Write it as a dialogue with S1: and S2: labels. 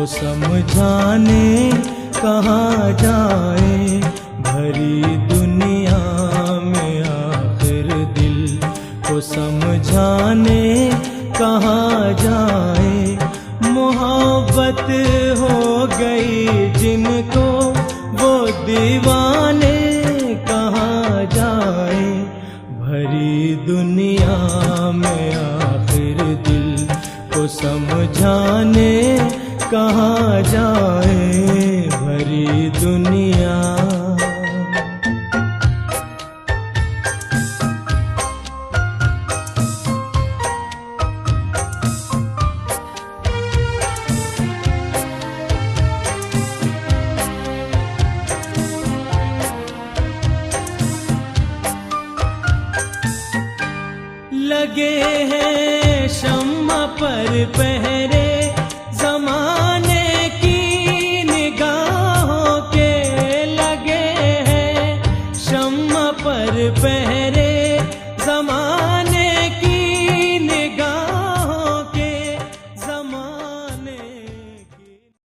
S1: को समझाने कहाँ जाए। भरी दुनिया में आखिर दिल को समझाने कहाँ जाए। मोहब्बत हो गई जिनको वो दीवाने कहाँ जाए। भरी दुनिया में आखिर दिल को समझाने कहाँ जाए। भरी दुनिया लगे हैं शम्मा पर पहरे।